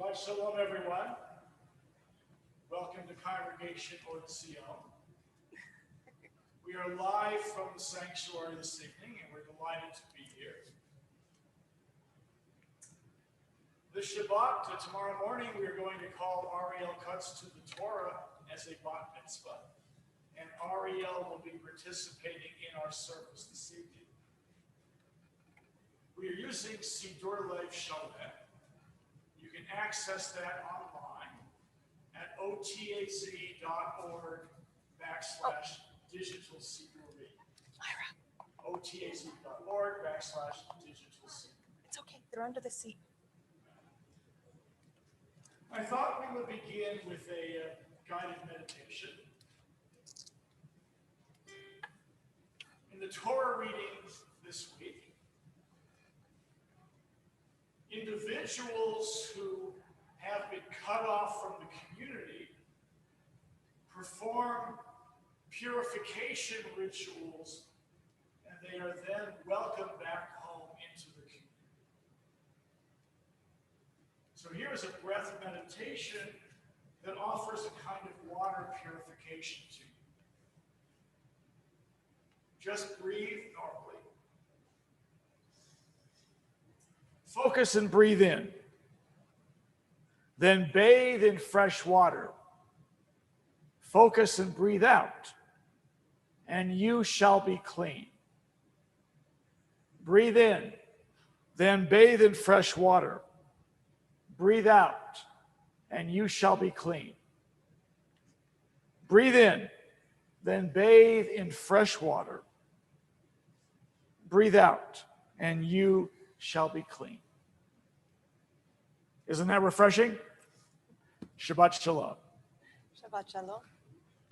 Shabbat Shalom, everyone. Welcome to Congregation Or Tzion. We are live from the sanctuary this evening, and we're delighted to be here. This Shabbat, tomorrow morning, we are going to call Ariel Cuts to the Torah as a bat mitzvah, and Ariel will be participating in our service this evening. We are using Sidur Lev Shabbat. You can access that online at otaz.org/digital Sidur. otaz.org/digital Sidur. It's okay, they're under the seat. I thought we would begin with a guided meditation. In the Torah readings this week, individuals who have been cut off from the community perform purification rituals, and they are then welcomed back home into the community. So here's a breath meditation that offers a kind of water purification to you. Just breathe normally. Focus and breathe in. Then bathe in fresh water. Focus and breathe out, and you shall be clean. Breathe in, then bathe in fresh water. Breathe out, and you shall be clean. Breathe in, then bathe in fresh water. Breathe out, and you shall be clean. Isn't that refreshing? Shabbat Shalom. Shabbat Shalom.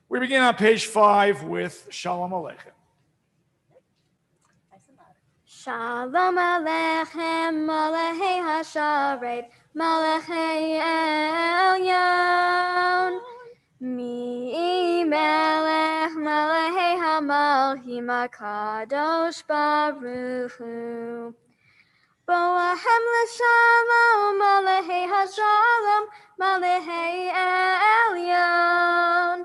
We begin on page 5 with Shalom Aleichem. Shalom Aleichem, Malachei Hasharet, Malachei Elyon. Mi Melech, Malachei Hamalchim, HaKadosh Baruch Hu. Boahem l'shalom, Malachei Hashalom, Malachei Elyon.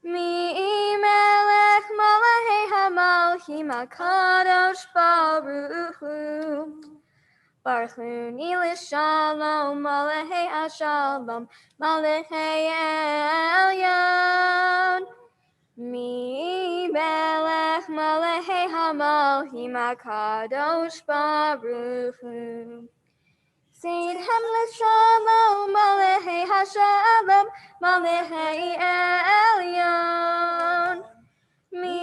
Mi Melech, Malachei Hamalchim, HaKadosh Baruch Hu. Baruch Hu ni l'shalom, Malachei Hashalom, Malachei Elyon. Mi Melech, Malachei Hamalchim, HaKadosh Baruch Hu. Seidhem l'shalom, Malachei Hashalom, Malachei Elyon. Mi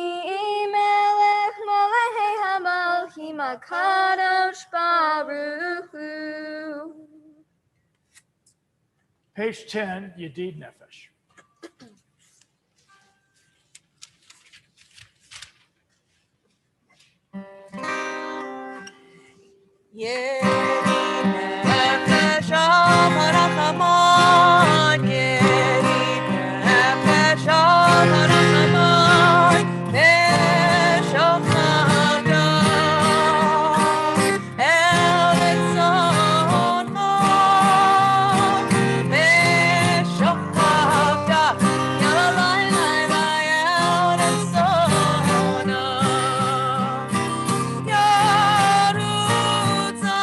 Melech, Malachei Hamalchim, HaKadosh Baruch Hu. Page 10, Yedid Nefesh. Nefesh HaRachamon, Yedid Nefesh HaRachamon, Meshochavda, El Etzoncho, Meshochavda, Yalalai Lai Lai El Etzoncho, Yarutza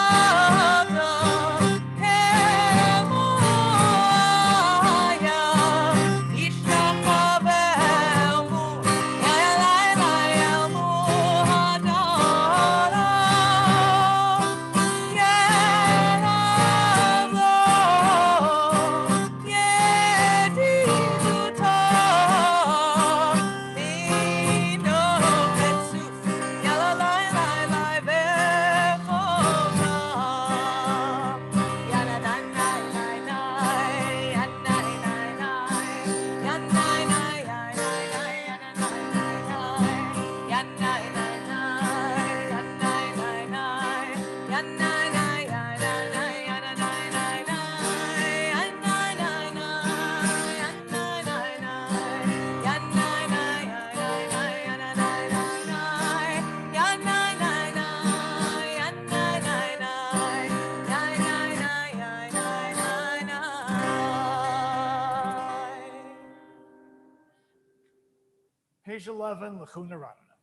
Page 11, Lechuna Ranana.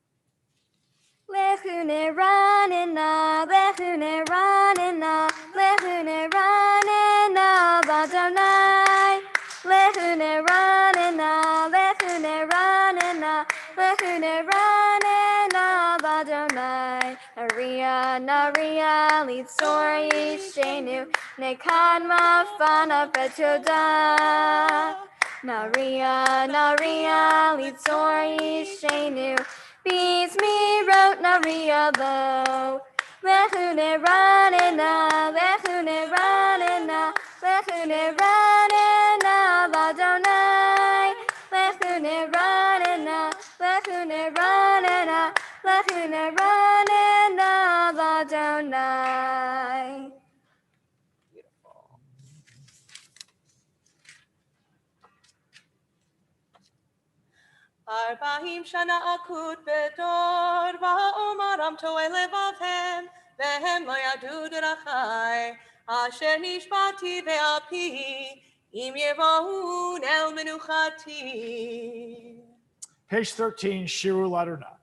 Lechune ranena, lechune ranena, lechune ranena, Badonai. Lechune ranena, lechune ranena, lechune ranena, Badonai. Naria, naria, litzor yishenu, nekadma fana petoda. Naria, naria, litzor yishenu, beats me wrote naria lo. Lechune ranena, lechune ranena, lechune ranena, Badonai. Lechune ranena, lechune ranena, lechune ranena, Badonai. Arba'im shana akut bedor va'omaram to'e levavhem vehem lo yadu derachai asher nishbati ve'api im yevohun el menuchati. Page 13, Shiru Laduna.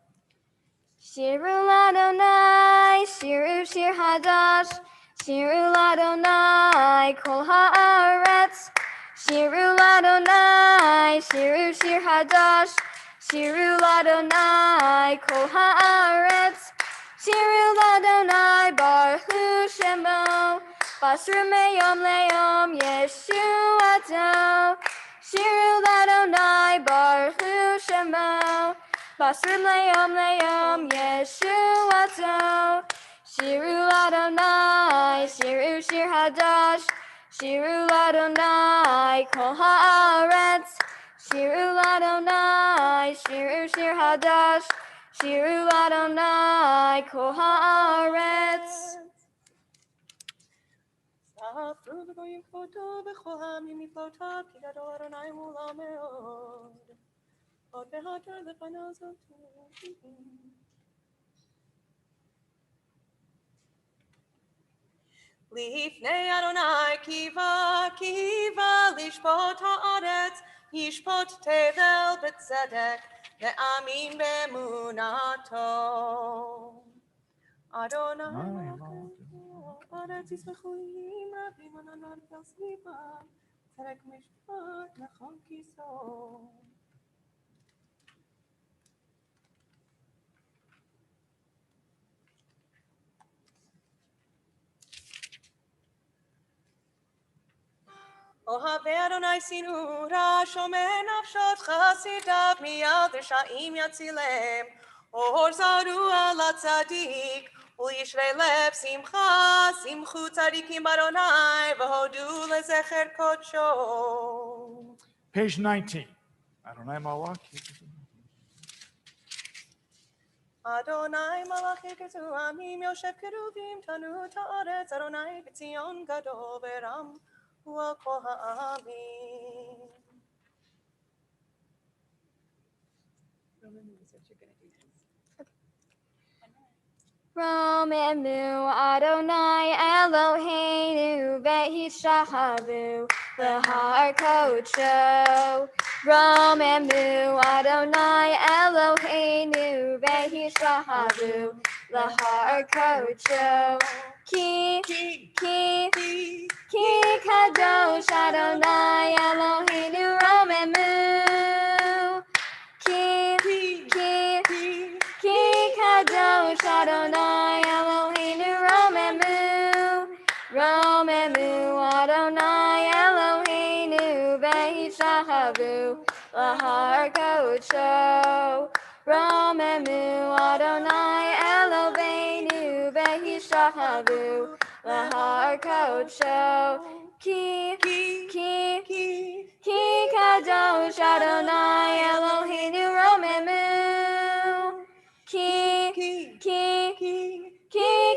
Shiru Ladonai, Shiru Shir Hadash, Shiru Ladonai, Kol Haaretz. Shiru Ladonai, Shiru Shir Hadash, Shiru Ladonai, Kol Haaretz. Shiru Ladonai, Baruch Hu Shemo, Basru Meyom Le'yom Yeshuato. Shiru Ladonai, Baruch Hu Shemo, Basru Le'yom Yeshuato. Shiru Ladonai, Shiru Shir Hadash, Shiru Ladonai, Kol Haaretz. Shiru Ladonai, Shiru Shir Hadash, Shiru Ladonai, Kol Haaretz. Safru v'goyim kvoto v'chol ha'amim miflotav ki gadol Adonai mula me'od. Od v'hadar lefanav zotu. Lifnei Adonai kiva lishpot haaretz yishpot tevel b'tzedek ve'amin be'emunato. Adonai haaretz yismechu im rabim ananan vel sliva tzedek mishpat nachon kiso. Ohavei Adonai sinura, shomer nafshot chasidav miyad risha'im yatzilem. Or zaru ala tzadik, u'yishrei lev simcha, simchu tzadikim Adonai, v'hodu lezecher kodsho. Page 19. Adonai Malach. Adonai malach yirkezu amim, yoshev keruvim, tanu ta'aretz, Adonai b'tzion gadol v'ram. Romemu Adonai Eloheinu Ve'hishahavu L'har Kodsho. Romemu Adonai Eloheinu Ve'hishahavu L'har Kodsho. Ki Kadosh Adonai Eloheinu Romemu. Ki Kadosh Adonai Eloheinu Romemu. Romemu Adonai Eloheinu Ve'hishahavu L'har Kodsho. Romemu Adonai Eloheinu Ve'hishahavu L'har Kodsho. Ki Kadosh Adonai Eloheinu Romemu. Ki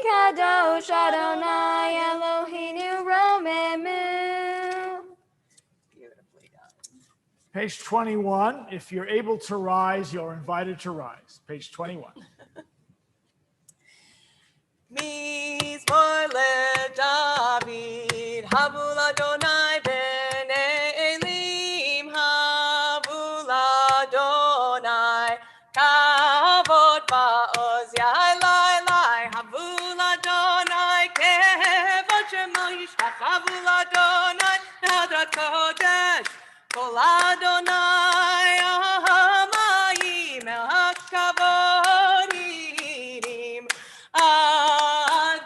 Kadosh Adonai Eloheinu Romemu. Beautifully done. Page 21. If you're able to rise, you're invited to rise. Page 21. Mizmor leDavid, Havul Adonai b'nei Elim, Havul Adonai, Havul Adonai Hadrat Kodesh Kol Adonai Amayim El HaKavodim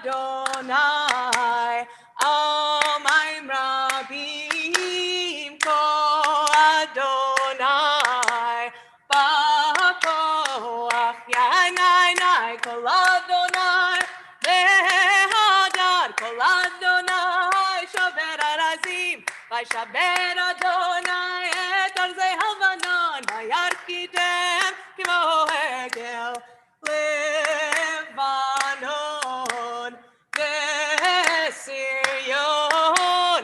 Adonai Amayim Rabim Kol Adonai Ba'koach Yanai Kol Adonai Behadar Kol Adonai Shaver Arazim Vayshaber Adonai Et Arzei Havanon Vayarkidem Kimo Hegel Levanon Vesirion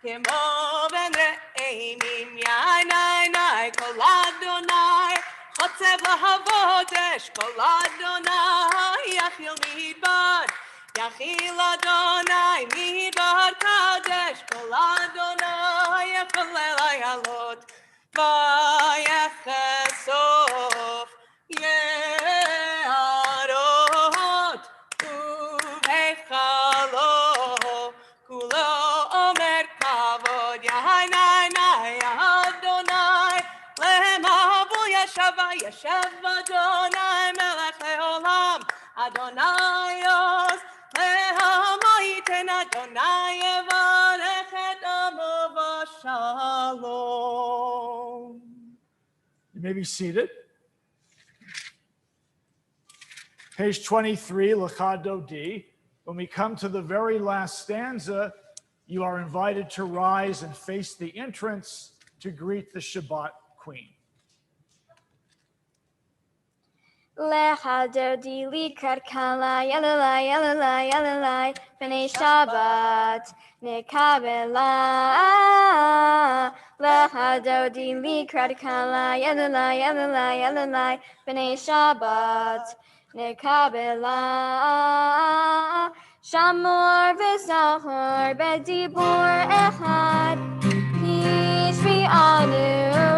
Kemo Ben Re'imim Yanai Kol Adonai Chotzev Lahavodesh Kol Adonai Yachil Midbar Yachil Adonai Midbar Kadesh Kol Adonai Yachalel Ayalot Vayechesof Yeharot Uvechalo Kulo Omer Kavod Yahanai Adonai Lehem Havu Yeshava Yeshev Adonai Melech Leolam Adonai Yos Lehem Ha'iten Adonai Yevarech Et Amo V'Shalom. You may be seated. Page 23, Lachado D. When we come to the very last stanza, you are invited to rise and face the entrance to greet the Shabbat queen. Lehadodi likar kala yalalai yalalai yalalai b'nei Shabbat nekabela. Lehadodi likar kala yalalai yalalai yalalai b'nei Shabbat nekabela. Shamor v'zahor b'dibur echad nishmi anu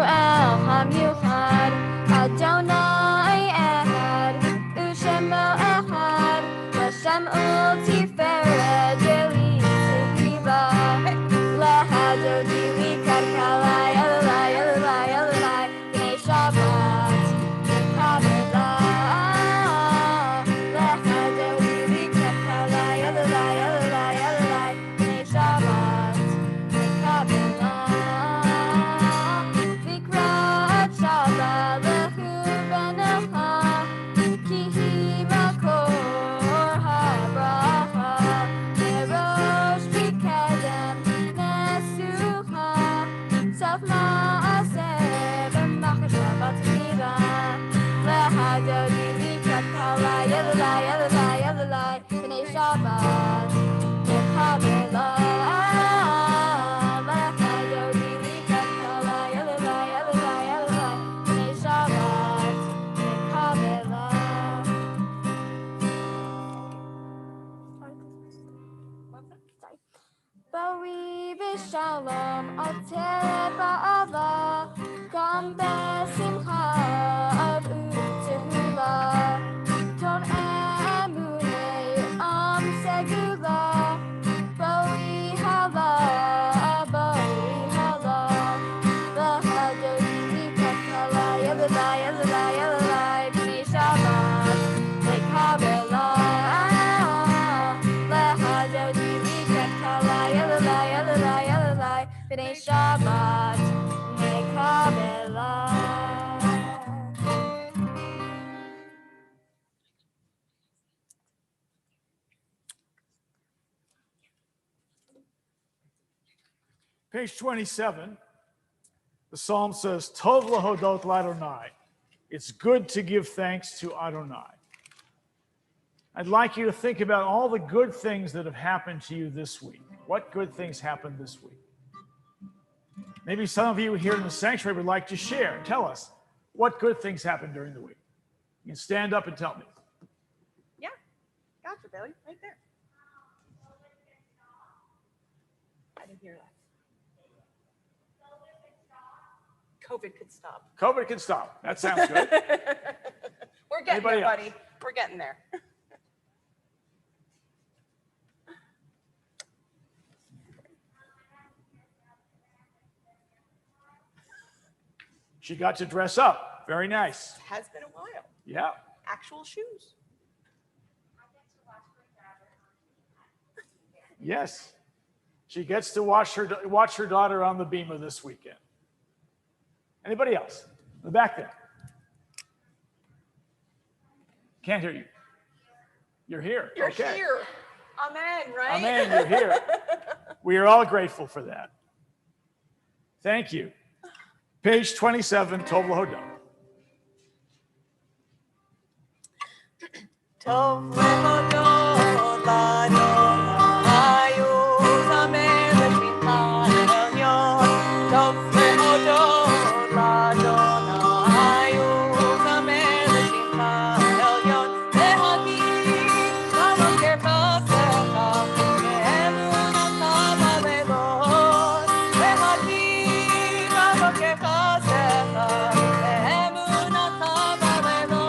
el hamyuchad Adonai echad u'shemo echad Hashem u'tiferet deli tehiva Lehadodi likar kala yalalai yalalai yalalai b'nei Shabbat nekabela. Lehadodi likar kala yalalai yalalai yalalai b'nei Shabbat nekabela. Vikrat Shabbat lehu benecha ki hi makor habracha nerosh b'kedem nesucha sof ma'aseh b'machashavat tchiva lehadodi likrat kala yalalai yalalai yalalai b'nei Shabbat nekabela. Lehadodi likrat kala yalalai yalalai yalalai b'nei Shabbat nekabela. Bari b'shalom ater ba'ava gam b'simcha av u'tehula ton emunei am segula bari hala Lehadodi likrat kala yalalai yalalai yalalai b'nei Shabbat nekabela. Lehadodi likrat kala yalalai yalalai yalalai b'nei Shabbat nekabela. Page 27, the psalm says, Tov lahodot l'Adonai. It's good to give thanks to Adonai. I'd like you to think about all the good things that have happened to you this week. What good things happened this week? Maybe some of you here in the sanctuary would like to share. Tell us what good things happened during the week. You can stand up and tell me. Yeah, gotcha, Billy, right there. I didn't hear that. COVID could stop. COVID can stop. That sounds good. We're getting Anybody there, else? buddy. We're getting there. She got to dress up. Very nice. Has been a while. Yeah. Actual shoes. Yes. She gets to watch her daughter on the beamer this weekend. Anybody else? In the back there. Can't hear you. You're here. You're okay. here. Amen, right? Amen, you're here. We are all grateful for that. Thank you. Page 27, Tov Lahodot. Tov lehodot l'Adonai u'zamer l'shmita elyon. Tov lehodot l'Adonai u'zamer l'shmita elyon. Lehagid b'boker chasecha ve'emunata b'leilot. Lehagid b'boker chasecha ve'emunata b'leilot.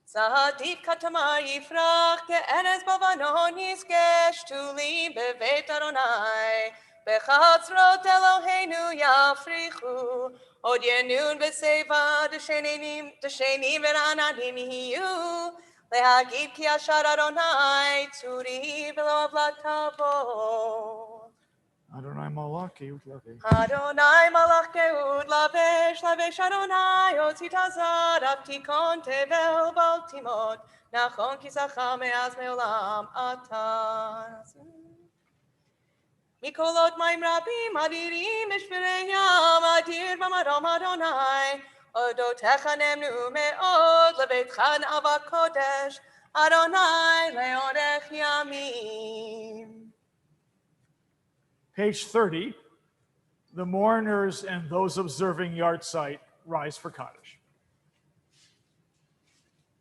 Sa'adit katamar yifrach ke'eres bavanon yizgesh tulim bevet Adonai bechatzrot Eloheinu yafrichu od yenun beseva d'shenim v'ra'ananim yiyu lehagid ki ashar Adonai tzuri v'lo avlatavo. Adonai Malaki Utlavesh. Adonai malach keud lavesh lavesh Adonai otzit azad aptikon tevel baltimot nachon kisacha me'az me'olam atas. Mikolot maim rabim adirim mishperei yam adir b'marom Adonai odotecha nemnu me'od lebeitcha na'ava kodesh Adonai le'orech yamim. Page 30, the mourners and those observing yahrzeit rise for Kaddish.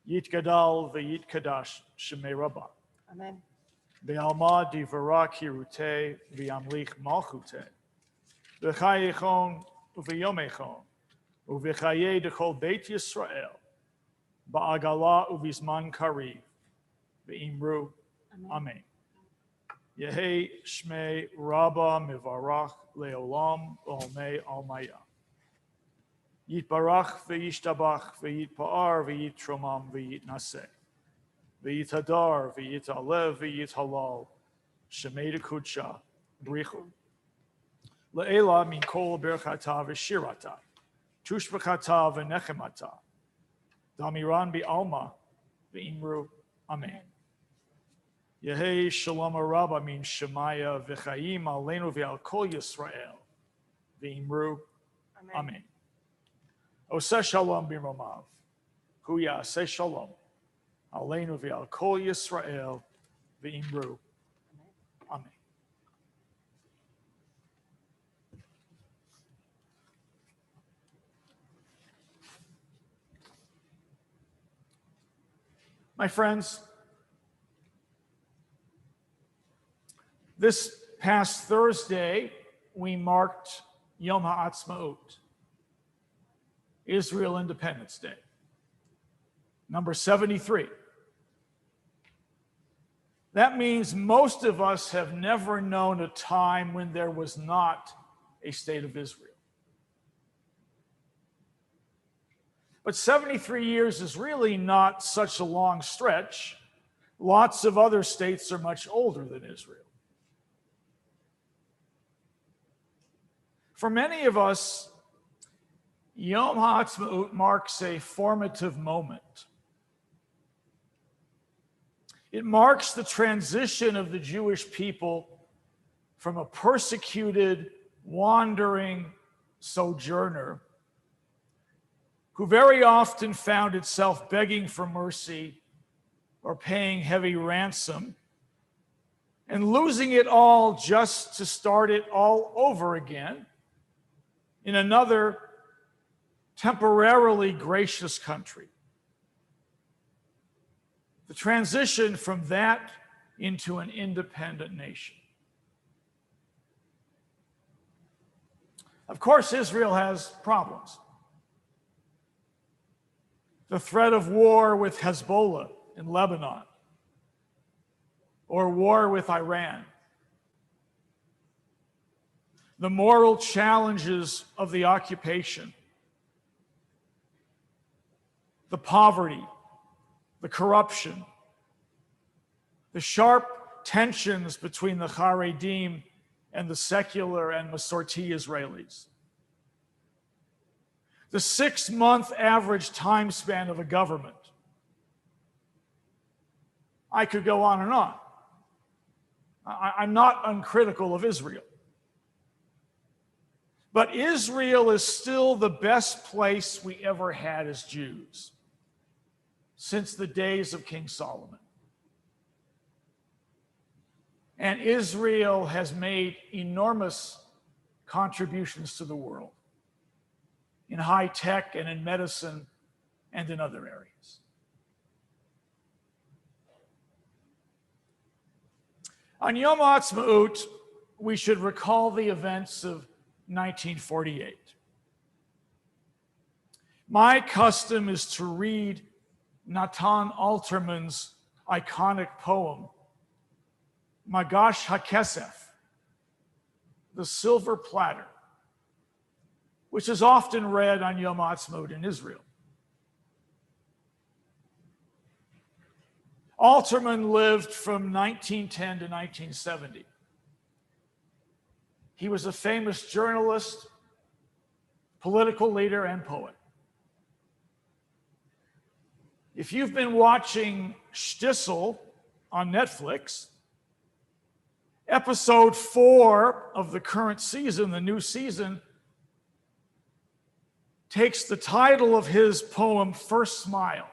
Yit Gadal v'yit Kadash Shemei Rabbah. Amen. Be'alma divara kirute v'yamlich malchute. V'chayechon v'yomechon. Uv'chaye dechol Beit Yisrael. Ba'agala uv'izman kariv. V'imru. Amen. Yehi Shmei Rabba Mivarach Leolam Olmei Almaya. Yitbarach v'yishtabach v'yitpa'ar v'yitromam v'yitnaseh. V'yitadar v'yitalev v'yithalal. Shemei Kudsha Brichu. Le'ela min kol berchata v'shirata. Tushbachata v'nechemata. Damiran bi'alma v'imru. Amen. Yehi Shalom Rabba min Shemaya v'chaim aleinu v'al kol Yisrael v'imru. Amen. Oseh Shalom b'romav. Hu ya'aseh Shalom aleinu v'al kol Yisrael v'imru. Amen. My friends, this past Thursday, we marked Yom HaAtzmaut, Israel Independence Day, number 73. That means most of us have never known a time when there was not a state of Israel. But 73 years is really not such a long stretch. Lots of other states are much older than Israel. For many of us, Yom HaAtzmaut marks a formative moment It marks the transition of the Jewish people from a persecuted, wandering sojourner who very often found itself begging for mercy or paying heavy ransom and losing it all just to start it all over again in another temporarily gracious country. The transition from that into an independent nation. Of course, Israel has problems. The threat of war with Hezbollah in Lebanon, or war with Iran. The moral challenges of the occupation. The poverty, the corruption, the sharp tensions between the Haredim and the secular and Masorti Israelis. The 6-month average time span of a government. I could go on and on. I'm not uncritical of Israel. But Israel is still the best place we ever had as Jews since the days of King Solomon. And Israel has made enormous contributions to the world in high tech and in medicine and in other areas. On Yom Ha'atzmaut, we should recall the events of 1948. My custom is to read Natan Alterman's iconic poem, Magash HaKesef, the silver platter, which is often read on Yom Ha'atzmaut in Israel. Alterman lived from 1910 to 1970. He was a famous journalist, political leader, and poet. If you've been watching Shtisel on Netflix, episode 4 of the current season, the new season, takes the title of his poem, First Smile.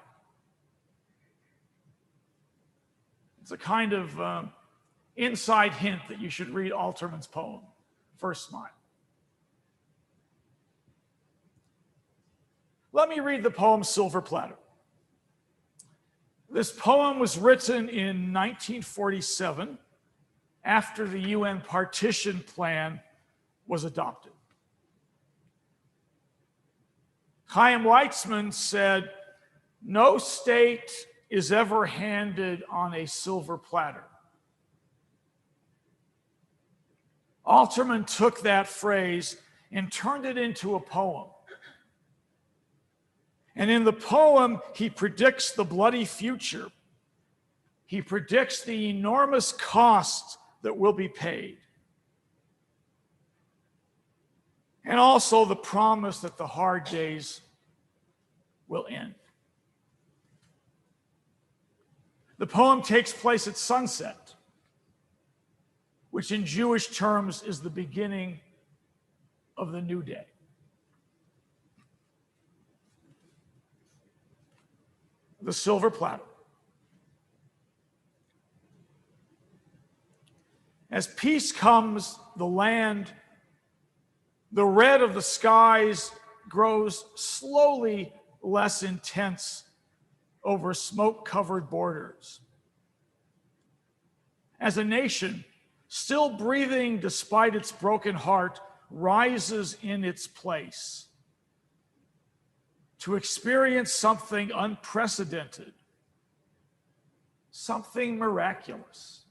It's a kind of inside hint that you should read Alterman's poem, First Smile. Let me read the poem Silver Platter. This poem was written in 1947 after the UN partition plan was adopted. Chaim Weizmann said, "No state is ever handed on a silver platter." Alterman took that phrase and turned it into a poem. And in the poem, he predicts the bloody future. He predicts the enormous cost that will be paid. And also the promise that the hard days will end. The poem takes place at sunset, which in Jewish terms is the beginning of the new day. The silver platter. As peace comes, the land, the red of the skies grows slowly less intense over smoke-covered borders. As a nation, still breathing despite its broken heart, rises in its place to experience something unprecedented, something miraculous.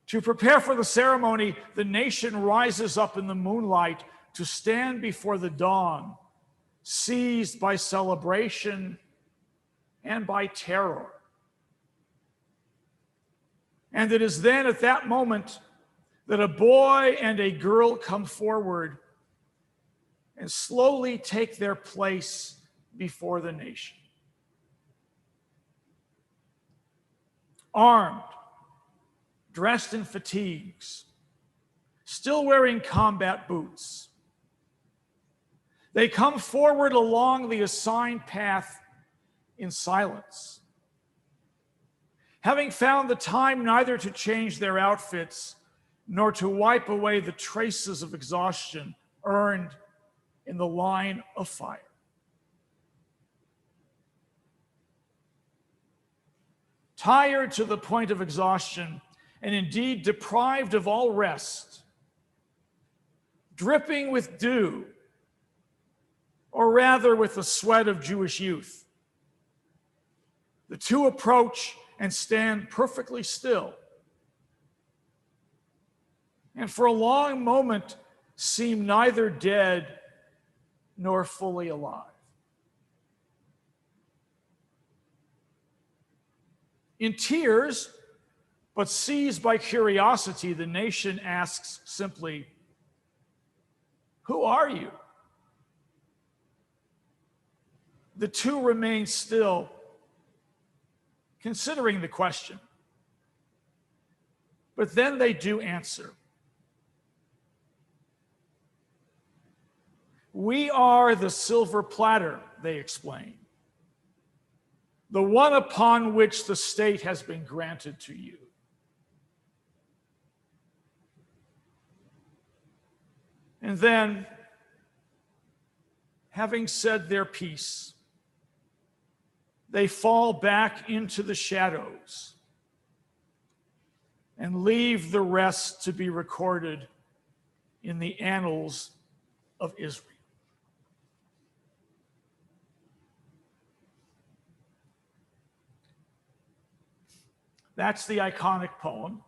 To prepare for the ceremony, the nation rises up in the moonlight to stand before the dawn, seized by celebration and by terror. And it is then at that moment that a boy and a girl come forward and slowly take their place before the nation. armed, dressed in fatigues, still wearing combat boots. They come forward along the assigned path in silence, having found the time neither to change their outfits nor to wipe away the traces of exhaustion earned in the line of fire. Tired to the point of exhaustion, and indeed deprived of all rest, dripping with dew, or rather with the sweat of Jewish youth, the two approach and stand perfectly still, and for a long moment seem neither dead nor fully alive. In tears, but seized by curiosity, the nation asks simply, "Who are you?" The two remain still, considering the question. But then they do answer. "We are the silver platter," they explain, "the one upon which the state has been granted to you." And then, having said their piece, they fall back into the shadows and leave the rest to be recorded in the annals of Israel. That's the iconic poem.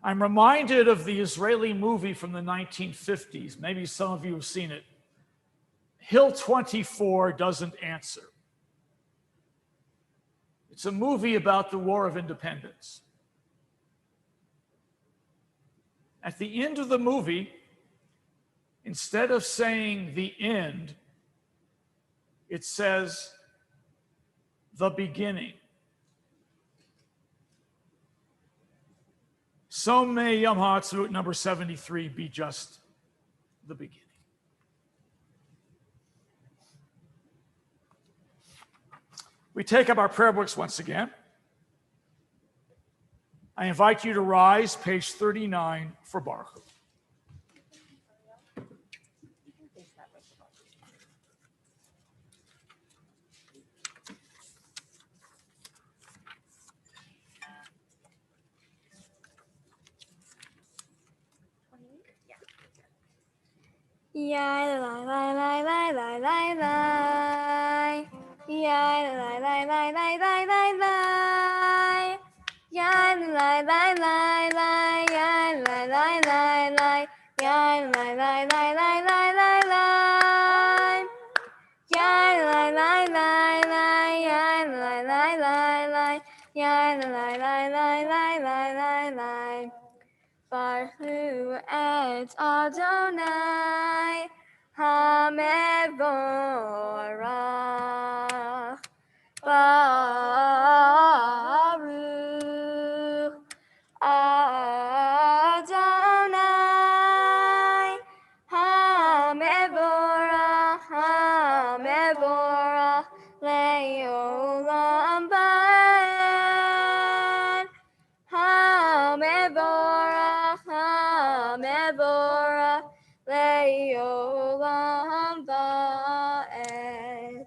I'm reminded of the Israeli movie from the 1950s. Maybe some of you have seen it. Hill 24 Doesn't Answer. It's a movie about the War of Independence. At the end of the movie, instead of saying the end, it says the beginning. So may Yom HaAtzmaut number 73 be just the beginning. We take up our prayer books once again. I invite you to rise, page 39 for Baruch. Yai lai lai lai lai lai lai lai. Yai lai lai lai lai lai lai lai. Yai lai lai lai lai. Yai lai lai lai lai. Yai lai lai lai lai lai lai lai. Yai lai lai lai lai. Yai lai lai lai lai. Yai lai lai lai lai lai lai lai. Baruch et Adonai HaMevorach. Baruch Adonai HaMevorach. HaMevorach le'olam va'ed. HaMevorach. HaMevorach le'olam va'ed.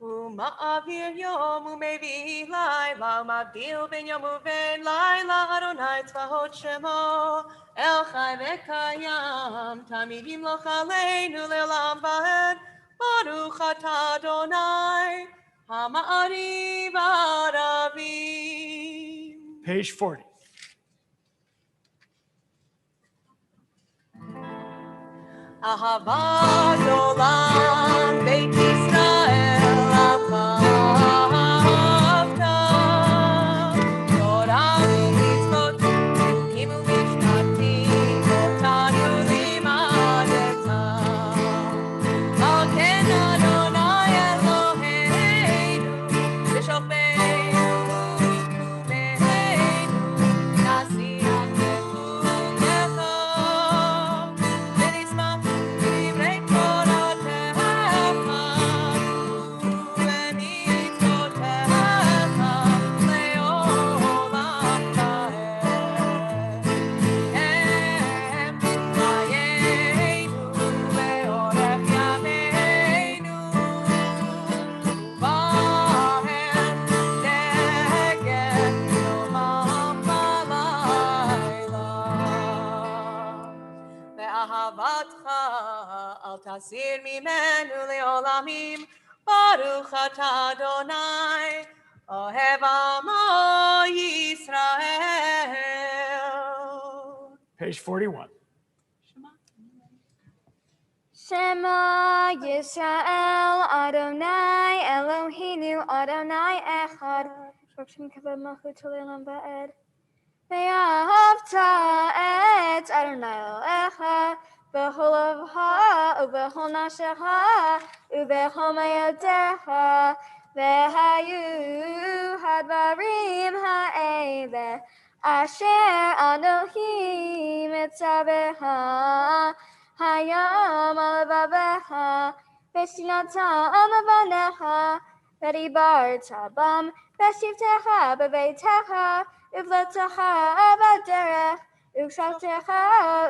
Uma'avir yom u'mevi laila, umavdil ben yom u'ben laila, Adonai tzvahot shemo, El chai v'kayam, tamidim lo chaleinu le'olam va'ed, Baruch atah Adonai, hama'ari v'aravim. Page 40. Ahavat olam Beit Yisrael ahavta תסיר ממנו לעולמים, ברוך אתה אדוני, אוהב עמו ישראל. Page 41. Shema Yisrael Adonai Eloheinu Adonai Echad. Shokshim kavod malchuto le'olam va'ed. Ve'ahavta et Adonai Elohecha b'chol levcha u'b'chol nafshecha u'b'chol mayadecha ve'hayu hadvarim ha'ele asher Anohi mitzavecha hayam alvavecha v'shinatam avanecha v'dibarta bam v'shivtecha b'veitecha uvletecha b'derech ukshavtecha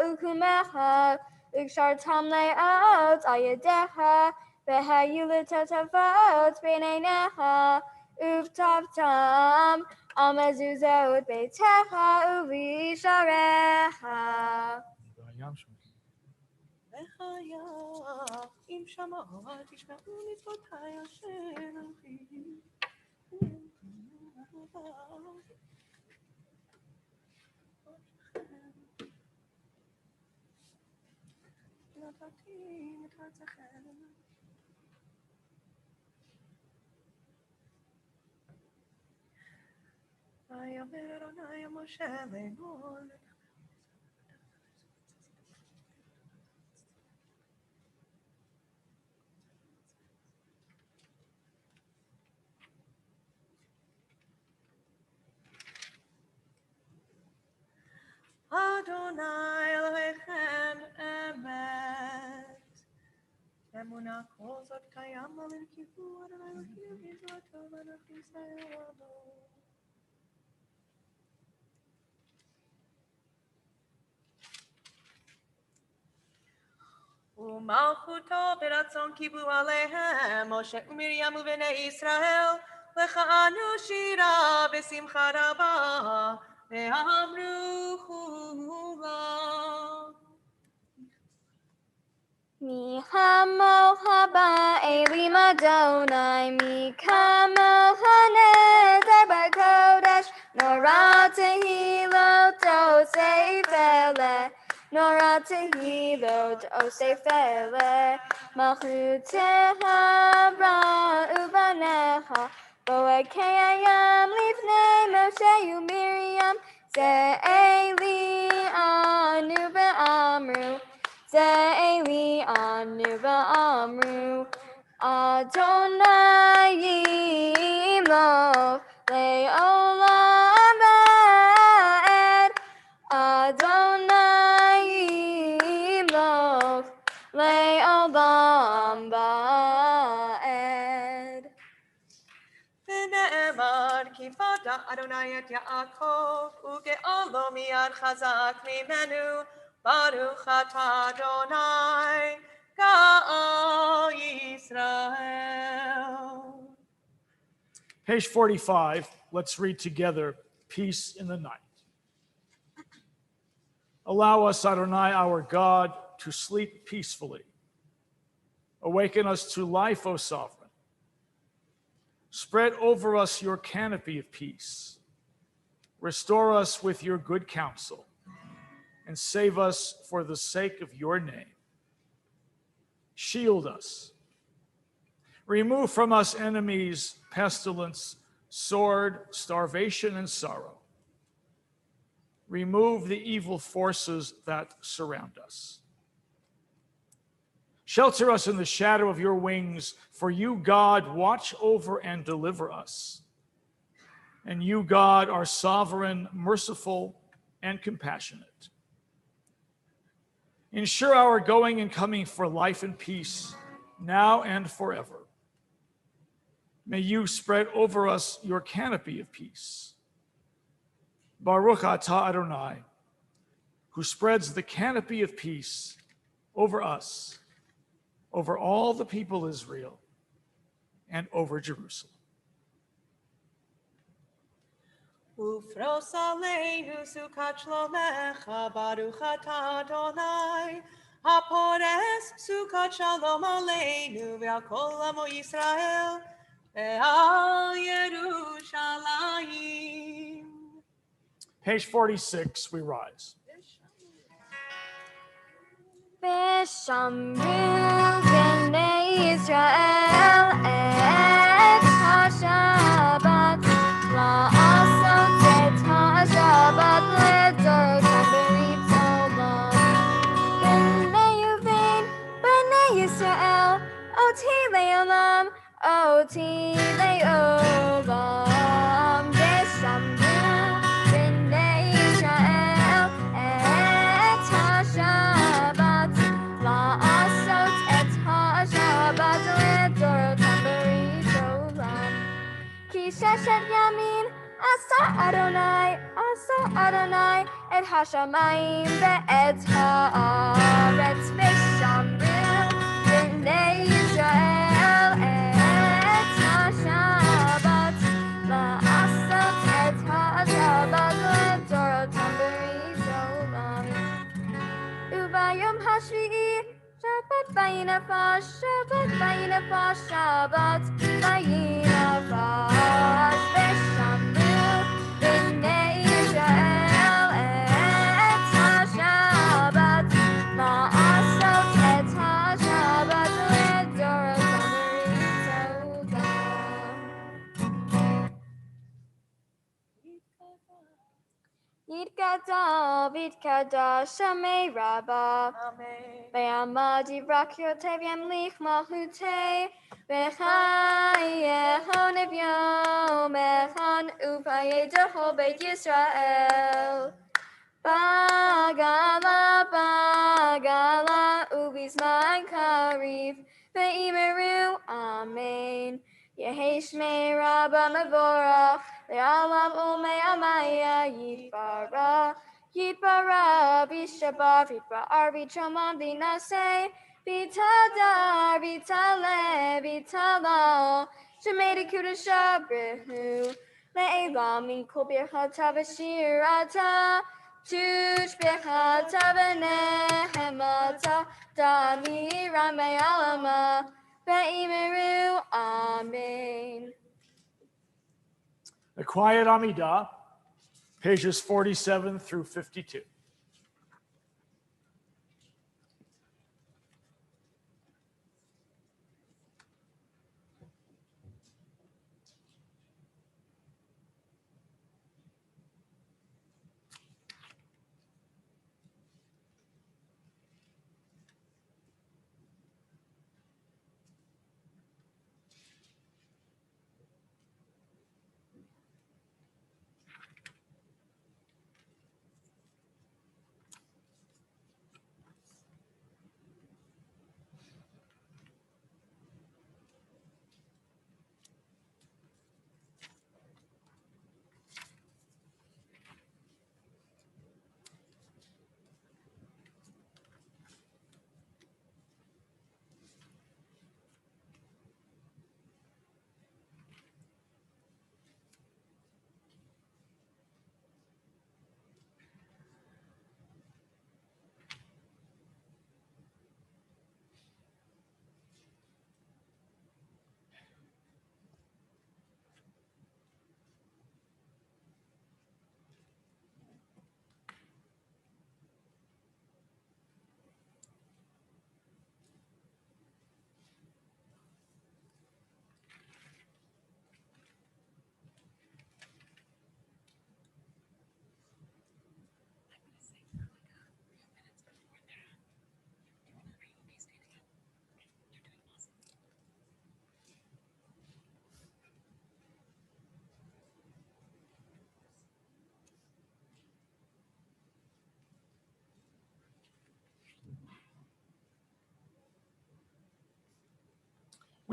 ukumecha ukshartam le'ot ayadecha v'hayu l'totavot b'neinecha uvtavtam amezuzot beitecha uvisharecha. וחיה אם שמוע תשמעו מצוותי אשר אלוהים. נתתי את ארצכם. ויאמר אדוני משה לאמור Adonai Elohechem emet. Emuna kol zot kayam alim kivu Adonai Elohim yizrato v'anachnu Yisrael amo. Umalchuto beratzon kivu alehem Moshe u'Miriam u'bnei Yisrael lecha'anu shira b'simcha rabah ve'amru chulah. Mi hamo haba elim Adonai, mi kamo haneder b'kodesh, nora tehilot osefele, nora tehilot osefele, malchuteha ra ubanecha, bo'ekei hayam lifnei Moshe u'Miriam, ze'eli anu be'amru, Ze'eli anu v'amru Adonai yimloch le'olam va'ed Adonai yimloch le'olam va'ed. ונאמר כי פדה אדוני את יעקב וגאלו מיד חזק ממנו ברוך אתה אדוני גאל ישראל. Page 45. Let's read together Peace in the Night. Allow us, Adonai, our God, to sleep peacefully. Awaken us to life, O Sovereign. Spread over us your canopy of peace. Restore us with your good counsel, and save us for the sake of your name. Shield us. Remove from us enemies, pestilence, sword, starvation, and sorrow. Remove the evil forces that surround us. Shelter us in the shadow of your wings, for you, God, watch over and deliver us. And you, God, are sovereign, merciful, and compassionate. Ensure our going and coming for life and peace, now and forever. May you spread over us your canopy of peace. Baruch atah Adonai, who spreads the canopy of peace over us, over all the people of Israel, and over Jerusalem. ופרוס עלינו סוכת שלומך, ברוך אתה אדוני, הפורס סוכת שלום עלינו ועל כל עמו ישראל ועל ירושלים. Page 46, we rise. ושמרו בני ישראל את השבת לעשות את השבת לדורותם ברית עולם. בני יובין, בני ישראל, אותי לעולם, אותי לעולם. ושמרו בני ישראל את השבת לעשות את השבת לדורותם ברית עולם. כי ששת ימים עשה אדוני את השמיים ואת הארץ. ושמרו בני ישראל את השבת לעשות את השבת לדורותם ברית עולם. וביום השביעי שבת וינפש, שבת וינפש, שבת וינפש. ושמרו בני ישראל את השבת לעשות את השבת לדורותם ברית עולם. יתגדל ויתקדש שמי רבה ויעמד יברק יותיו ימליך מלכותי וחייהו נביום אחד ובידו בית ישראל בגלה ובזמן קריב ואמרו אמן. יהי שמי רבה מבורך לעולם ולעמיה יתברך. יתברך וישתבח ויתפאר ויתרומם וינשא ויתהדר ויתעלה ויתהלל שמי לקודשו בריחו לעולם מכל ברכתה ושירתה תושבחתה ונחמתה תמירה מעלמה ואמרו amen. The quiet Amidah, pages 47 through 52.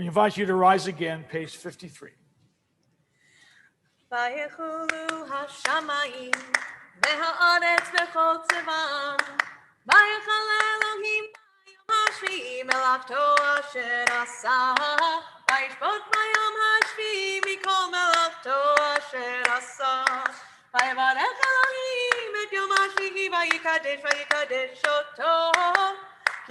We invite you to rise again, page 53. ויחולו השמיים והארץ וכל צבאם ויחל אלוהים ביום השביעי מלאכתו אשר עשה וישפוט ביום השביעי מכל מלאכתו אשר עשה ויברך אלוהים את יום השביעי ויקדש אותו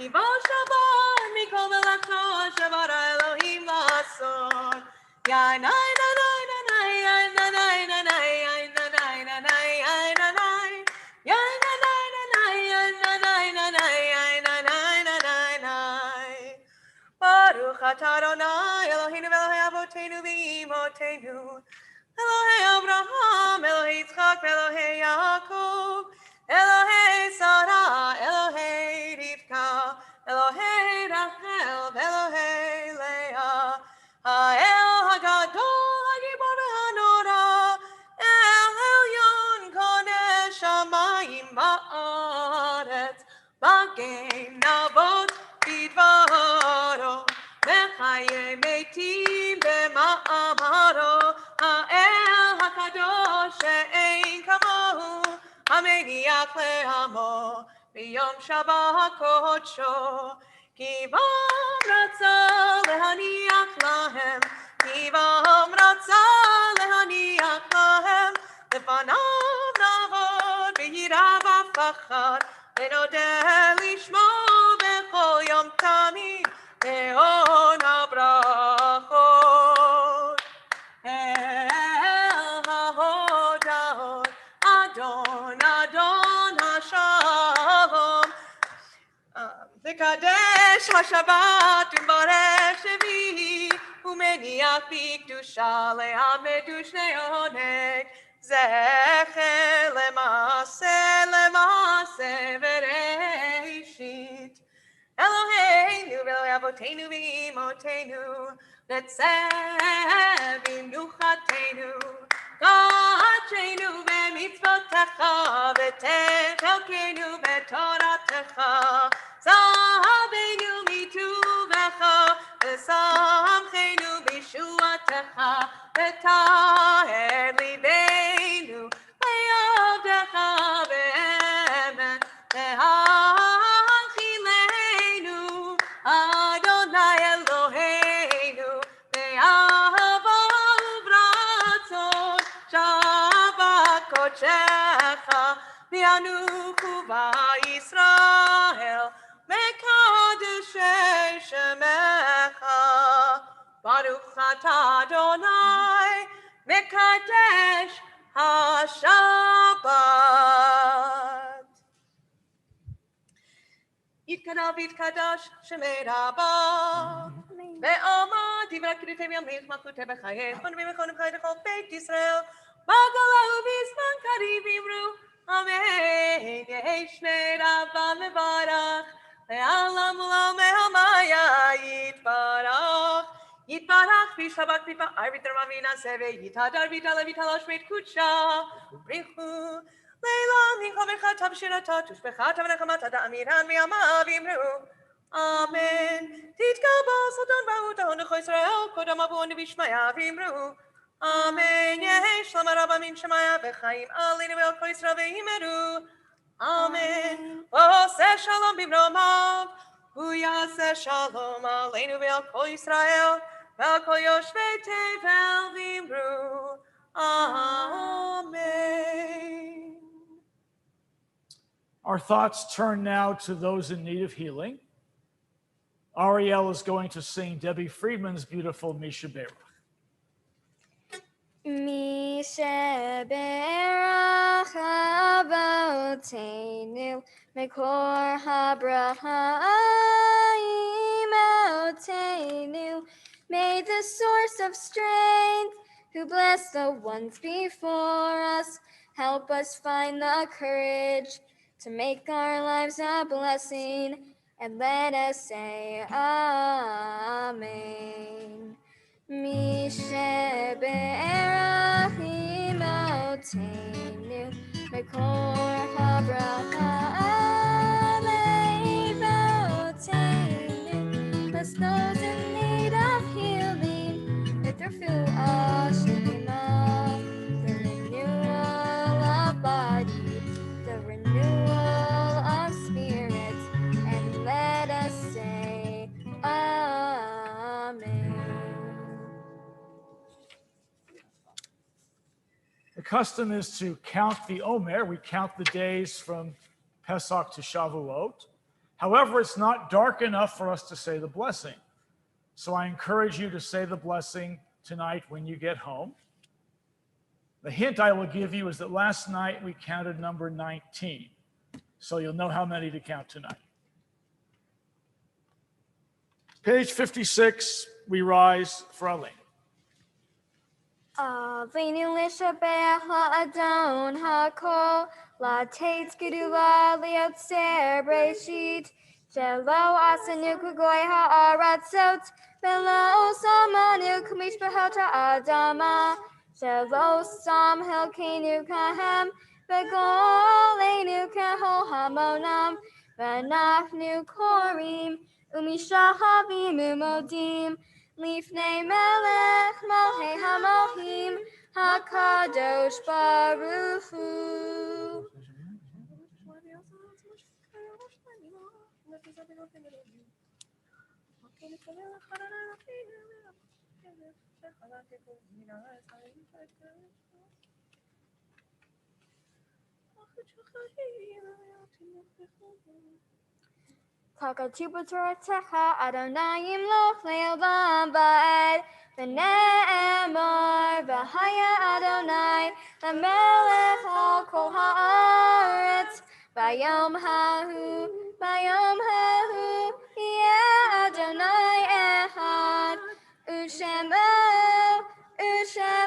Kiva Shabbat, Mikol Melachto, Shabbat Elohim Lasot. Ya na na na na na ya na na na na ya na na na na ya na na ya na na na na ya na na na na ya na na na na na. Baruch atah Adonai Eloheinu Elohei Avotenu v'Imotenu Elohei Abraham Elohei Yitzchak Elohei Yaakov Elohei Sarah Elohei Rivka Elohei Rachel Elohei Leah Ha'el HaGadol HaGibor HaNorah El Elyon Kodesh Shamayim Ba'aretz Magen Avot Bidvaro Mechaye Metim B'Ma'amaro Ha'el HaKadosh She'ein Kamohu Hameniach Le'amo B'Yom Shabbat Kodsho Ki Bam Ratza Lehaniach Lahem Ki Bam Ratza Lehaniach Lahem Lefanav Navod B'Yira V'Fachad Enodeh Lishmo B'Chol Yom Tamid Le'on HaBrachot El HaHodahot Adon Adon HaShalom V'Kadesh HaShabbat U'Barech Shevi U'Meniach B'Kedusha Le'amedu Shnei Oneg Zecher Le'Maseh Le'Maseh V'Reishit Eloheinu Elohei Avotenu v'Imotenu Netzev V'Mnuchatenu Ka'achenu v'mitzvotecha V'techelkenu v'toratecha Zahavenu mituvecha V'samchenu b'shuatecha V'taher libeinu Le'avdecha v'emet Le'achilenu Adonai Eloheinu Le'ahava uvratzon Shabbat kodshecha V'yanuchu v'Yisrael Mekadeshei shemecha Baruch atah Adonai Mekadesh HaShabbat Yitkadav Yitkadash Shemei Rabba Ve'ama Divra K'dutei V'yamlich Malchutei B'chayei Chonvim V'chonim Chayei D'chol Beit Yisrael B'Galahu V'Zman Kariv Yivru Amen Yehi Shmei Rabba Mevarach Le'alam U'lam Me'hamaya Yitbarach Yitbarach V'Shabbat V'Ba'ar V'Termavina Seve Yitadar V'Tala V'Tala Shveit Kutsha U'Brichu Leilam Hinchomecha Tav Shirata Tushbecha Tav Nechamata Da'amiran V'Yamav Yimru Amen Titkabal Sodon Ba'utahon Necho Yisrael Kodam Avon V'Shmaya V'Yimru Amen Yehi Shlom Rabba Min Shemaya V'Chaim Alinu Ve'al Kol Yisrael V'Yimeru Amen V'oseh Shalom B'Mromav V'yaseh Shalom Aleinu Ve'al Kol Yisrael Ve'al Kol Yoshvei Tevel V'Yimru Amen. Our thoughts turn now to those in need of healing. Ariel is going to sing Debbie Friedman's beautiful Misha Berach. Misheberach Avotenu Mekor HaBracha Imotenu. May the source of strength, who blessed the ones before us, help us find the courage to make our lives a blessing, and let us say Amen. Misheberach Imotenu Mekor HaBracha Imotenu. Bless those in need of healing with their full Ashima, the renewal of body, the renewal of spirit, and let us say Amen. The custom is to count the Omer. We count the days from Pesach to Shavuot. However, it's not dark enough for us to say the blessing. So I encourage you to say the blessing tonight when you get home. The hint I will give you is that last night we counted number 19. So you'll know how many to count tonight. Page 56, we rise for Alenu. Avinu l'shabech la'adon ha'kol, la'tetz gedula liotzer breshit, shelo asanu k'goy ha'aratzot, velo samanu k'mishpachot ha'adama, shelo sam helkenu kahem, v'golenu kehol hamonam, v'nachnu korim, u'mishahavim u'modim, Lifnei melech malhei hamohim hakadosh baruch hu. Takatubatortecha Adonayim loch le'olam ba'ed v'ne'emar v'haya Adonai l'melech al kol ha'aretz v'yom ha'hu yeh Adonai echad u'shemo echad.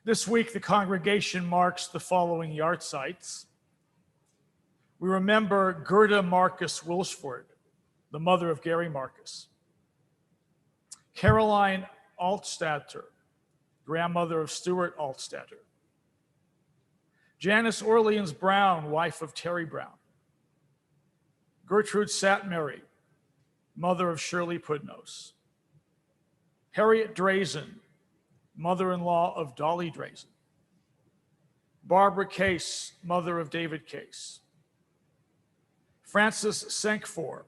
This week, the congregation marks the following yahrzeits. We remember Gerda Marcus Wilshford, the mother of Gary Marcus. Caroline Altstatter, grandmother of Stuart Altstatter. Janice Orleans Brown, wife of Terry Brown. Gertrude Satmary, mother of Shirley Pudnos. Harriet Drazen, mother-in-law of Dolly Drazen. Barbara Case, mother of David Case. Frances Sankfor,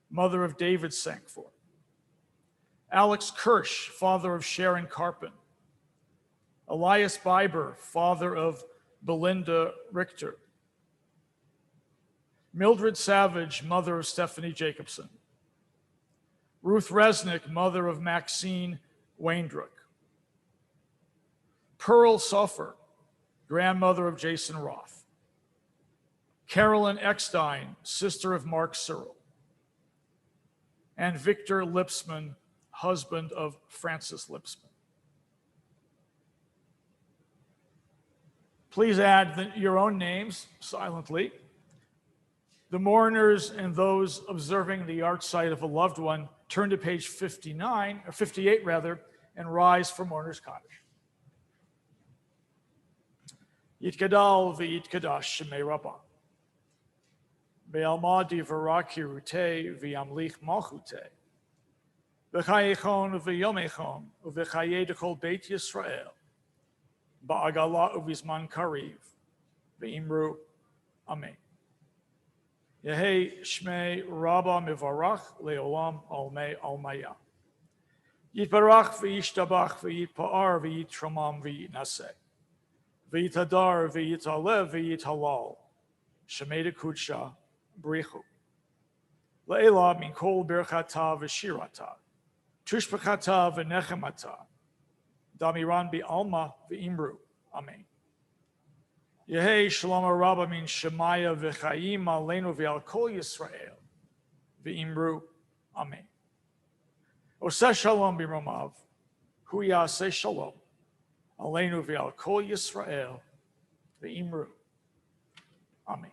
mother of David Sankfor. Alex Kirsch, father of Sharon Carpin. Elias Biber, father of Belinda Richter. Mildred Savage, mother of Stephanie Jacobson. Ruth Resnick, mother of Maxine Waindruck. Pearl Suffer, grandmother of Jason Roth. Carolyn Eckstein, sister of Mark Searle. And Victor Lipsman, husband of Francis Lipsman. Please add your own names silently. The mourners and those observing the yahrzeit of a loved one turn to page 59, or 58 rather, and rise for Mourner's Cottage. Yitkadal v'yitkadash shemei Rabba. Be'alma divara kirute v'yamlich malchute. V'chayechon v'yomechon v'chaye dekol Beit Yisrael. Ba'agala uvizman kariv v'imru amen. Yehei shmei Rabba mivarach le'olam almei almaya. Yitbarach v'yishtabach v'yitpa'ar v'yitramam v'yitnaseh. V'yitadar v'yitalev v'yithalal. Shemei kudsha brichu. Le'ela min kol birchata v'shirata. Tushbachata v'nechemata. Damiran bi'alma v'imru. Amen. Yehei shalom rabba min shemaya v'chaim aleinu v'al kol Yisrael. V'imru. Amen. Oseh shalom b'romav. Hu yaseh shalom. Aleinu v'al kol Yisrael. V'imru. Amen.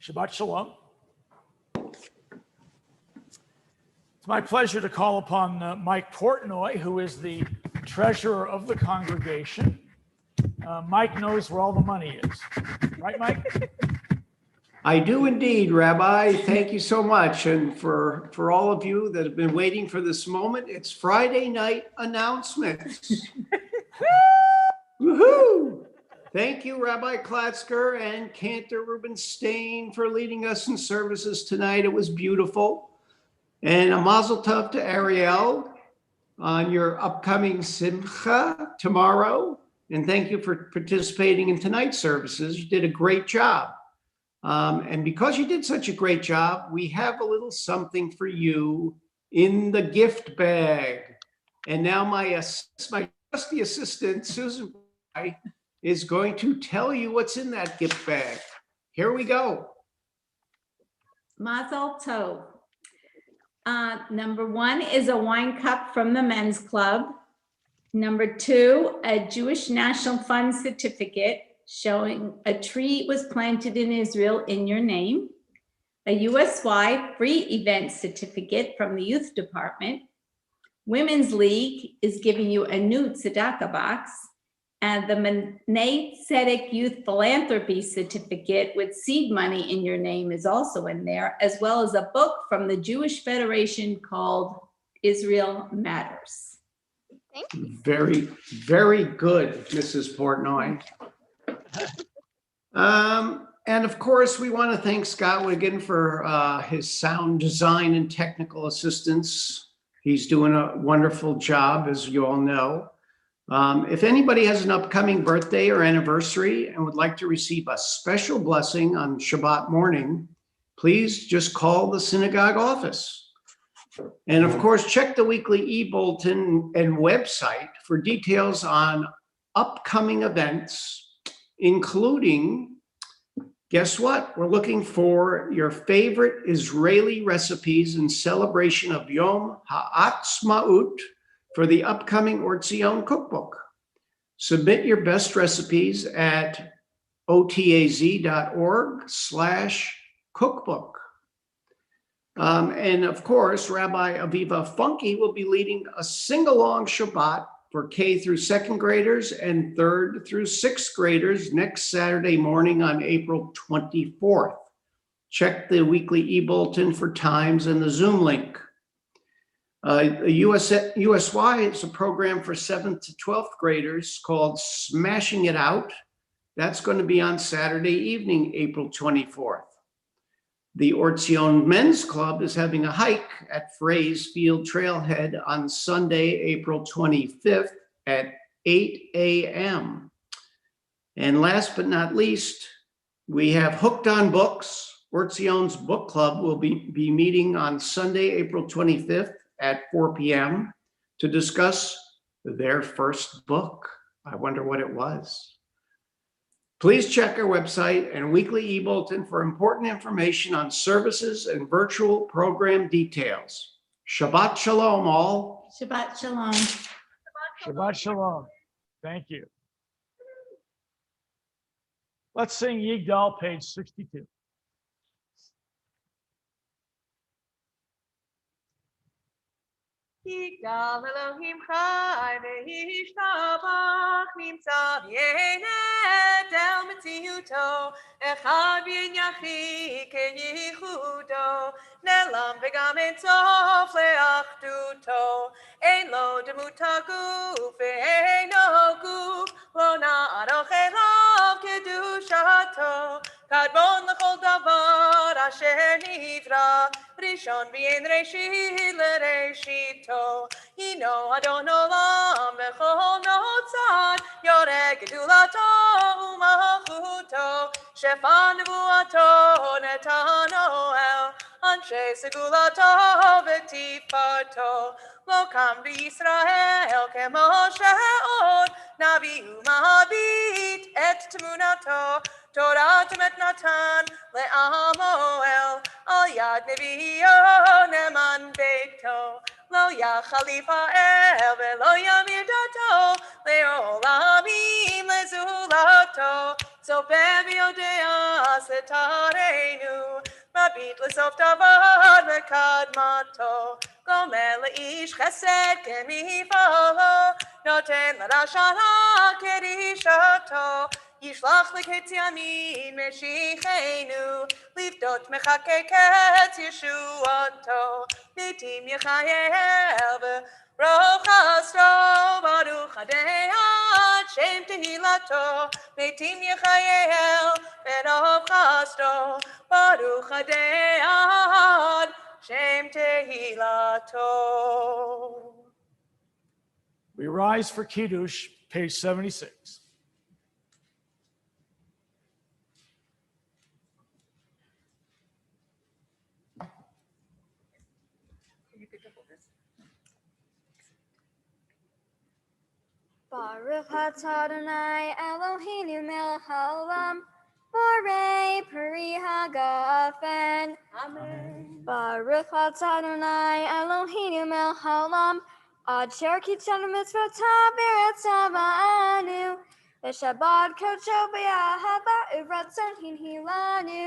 Shabbat shalom. It's my pleasure to call upon Mike Portnoy, who is the treasurer of the congregation. Mike knows where all the money is. Right, Mike? I do indeed, Rabbi. Thank you so much. And for all of you that have been waiting for this moment, it's Friday night announcements. Woohoo! Thank you, Rabbi Klatzker and Cantor Rubinstein, for leading us in services tonight. It was beautiful. And a mazel tov to Ariel on your upcoming simcha tomorrow. And thank you for participating in tonight's services. You did a great job. And because you did such a great job, we have a little something for you in the gift bag. And now my trusty assistant, Susan, is going to tell you what's in that gift bag. Here we go. Mazel tov. Number 1 is a wine cup from the men's club. Number 2, a Jewish National Fund certificate showing a tree was planted in Israel in your name. A USY free event certificate from the youth department. Women's League is giving you a new tzedakah box. And the Menei Tzedek Youth Philanthropy Certificate with seed money in your name is also in there, as well as a book from the Jewish Federation called Israel Matters. Thank you. Very, very good, Mrs. Portnoy. And of course, we want to thank Scott Wiggin for his sound design and technical assistance. He's doing a wonderful job, as you all know. If anybody has an upcoming birthday or anniversary and would like to receive a special blessing on Shabbat morning, please just call the synagogue office. And of course, check the weekly e-bulletin and website for details on upcoming events, including, guess what? We're looking for your favorite Israeli recipes in celebration of Yom Ha'atzmaut for the upcoming Or Tzion cookbook. Submit your best recipes at otaz.org/cookbook. And of course, Rabbi Aviva Funky will be leading a sing-along Shabbat for K through 2nd graders and 3rd through 6th graders next Saturday morning on April 24th. Check the weekly e-bulletin for times and the Zoom link. USY is a program for 7th to 12th graders called Smashing It Out. That's going to be on Saturday evening, April 24th. The Or Tzion Men's Club is having a hike at Frays Field Trailhead on Sunday, April 25th at 8 a.m. And last but not least, we have Hooked on Books. Or Tzion's book club will be meeting on Sunday, April 25th at 4 p.m. to discuss their first book. I wonder what it was. Please check our website and weekly e-bulletin for important information on services and virtual program details. Shabbat Shalom, all. Shabbat Shalom. Shabbat Shalom. Thank you. Let's sing Yigdal, page 62. Yigdal Elohim Chai Ve'ishtabach Nimtza V'yenet El Metziuto Echad V'yin Yachid Ke'yichudo Ne'lam V'gam En Sof Le'achduto Ein Lo Demut HaGuf Ve'eino Guf Lo Na'aroch Elav Kedushato Kadmon L'chol Davar Asher Nivra Rishon V'yin Reshit L'Reshito Hino Adon Olam V'chol Notzad Yoreh Gedulato U'Malchuto Shefa Nevuato Netano El Anshe Segulato V'Tifato Lo Kam B'Yisrael Kemo She'od Navi U'Mabit Et Tmunato Torah Temet Natan le'amoel al yad neviyo neman beito lo yachalifa el velo yamir dato le'olamim lezulato sofer v'yodea setarenu mabit lesof davar v'kadmato gomer le'ish chesed kemifalo noten l'rashana kerishato Yishlach leketziamin meshichenu Livdot mechakeket Yeshuato Nitim yechayel V'roch asro Baruch adei ad Shem Tehilato, Meitim Yechael, Benov Chasto, Baruch Adon, Shem Tehilato. We rise for Kiddush, page 76. Baruch atah Adonai Eloheinu melech haolam, borei peri hagafen. Amen. Baruch atah Adonai Eloheinu melech haolam, asher kitanu mitzvotav b'eretz ba'anu, v'shabbat kodsho b'ahava uvratzon hinhilanu,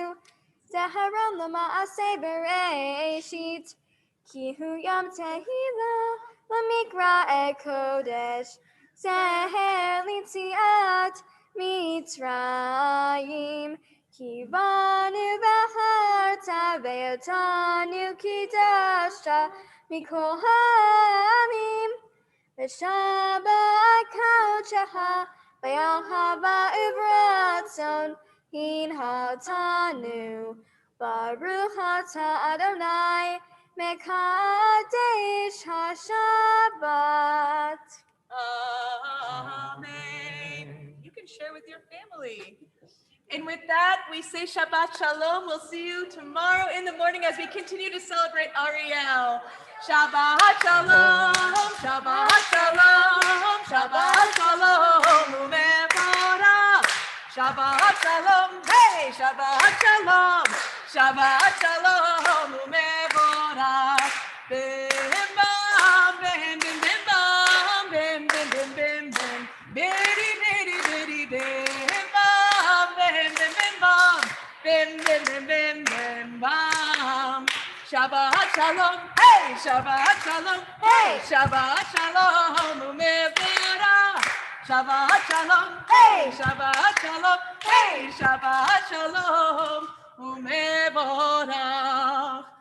zeharon l'ma'aseh bereshit, ki hu yom tehillah l'mikra kodesh, zeher litziat Mitzrayim, ki banu b'harta ve'otanu kidashta mikol ha'amim, v'shabbat kodshecha v'yahava uvratzon hinhatanu, baruch atah Adonai mekadesh haShabbat. Amen. You can share with your family. And with that, we say Shabbat Shalom. We'll see you tomorrow in the morning as we continue to celebrate Ariel. Shabbat Shalom, Shabbat Shalom, Shabbat Shalom, Umevorach. Shabbat Shalom, hey, Shabbat Shalom, Shabbat Shalom, Umevorach. Bim bam, bim bim bim bam, bim bim bim bim bim, biddy biddy biddy bim bam, bim bim bim bam, bim bim bim bim bim bam. Shabbat Shalom, hey, Shabbat Shalom, hey, Shabbat Shalom, umevorach. Shabbat Shalom, hey, Shabbat Shalom, hey, Shabbat Shalom, umevorach.